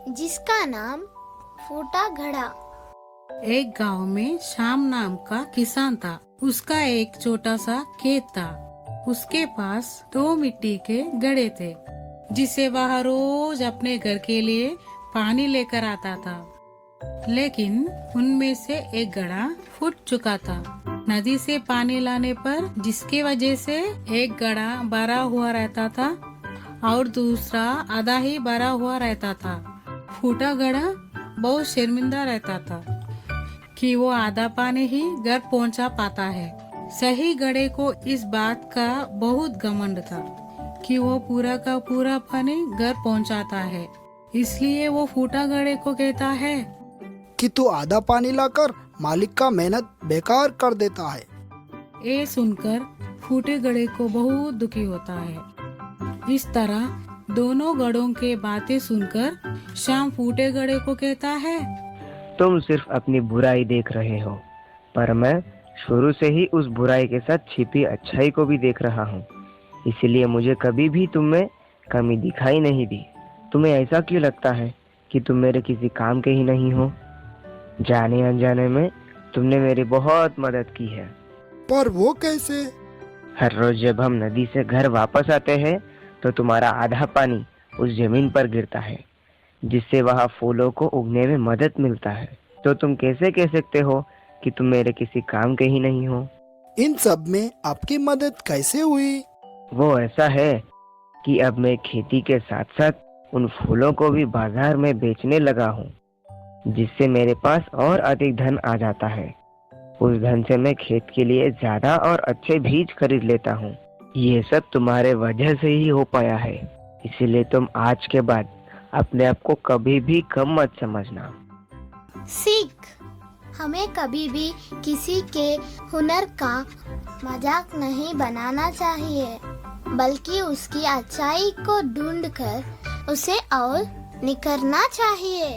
जिसका नाम फूटा घड़ा। एक गांव में श्याम नाम का किसान था। उसका एक छोटा सा खेत था। उसके पास 2 मिट्टी के घड़े थे, जिसे वह रोज अपने घर के लिए पानी लेकर आता था। लेकिन उनमें से एक घड़ा फूट चुका था नदी से पानी लाने पर, जिसकी वजह से एक घड़ा भरा हुआ रहता था और दूसरा आधा ही भरा हुआ रहता था। फूटा घड़ा बहुत शर्मिंदा रहता था कि वो आधा पानी ही घर पहुंचा पाता है। सही घड़े को इस बात का बहुत घमंड था कि वो पूरा का पूरा पानी घर पहुंचाता है। इसलिए वो फूटा घड़े को कहता है कि तू आधा पानी लाकर मालिक का मेहनत बेकार कर देता है। ये सुनकर फूटे घड़े को बहुत दुखी होता है। इस तरह दोनों घड़ों के बातें सुनकर श्याम फूटे घड़े को कहता है, तुम सिर्फ अपनी बुराई देख रहे हो, पर मैं शुरू से ही उस बुराई के साथ छिपी अच्छाई को भी देख रहा हूँ। इसीलिए मुझे कभी भी तुम में कमी दिखाई नहीं दी। तुम्हें ऐसा क्यों लगता है कि तुम मेरे किसी काम के ही नहीं हो? जाने अनजाने में तुमने मेरी बहुत मदद की है। पर वो कैसे? हर रोज जब हम नदी से घर वापस आते हैं तो तुम्हारा आधा पानी उस जमीन पर गिरता है, जिससे वहाँ फूलों को उगने में मदद मिलता है। तो तुम कैसे कह सकते हो कि तुम मेरे किसी काम के ही नहीं हो? इन सब में आपकी मदद कैसे हुई? वो ऐसा है कि अब मैं खेती के साथ साथ उन फूलों को भी बाजार में बेचने लगा हूँ, जिससे मेरे पास और अधिक धन आ जाता है। उस धन से मैं खेत के लिए ज्यादा और अच्छे बीज खरीद लेता हूँ। ये सब तुम्हारे वजह से ही हो पाया है। इसीलिए तुम आज के बाद अपने आप को कभी भी कम मत समझना। सीख, हमें कभी भी किसी के हुनर का मजाक नहीं बनाना चाहिए, बल्कि उसकी अच्छाई को ढूंढकर उसे और निखरना चाहिए।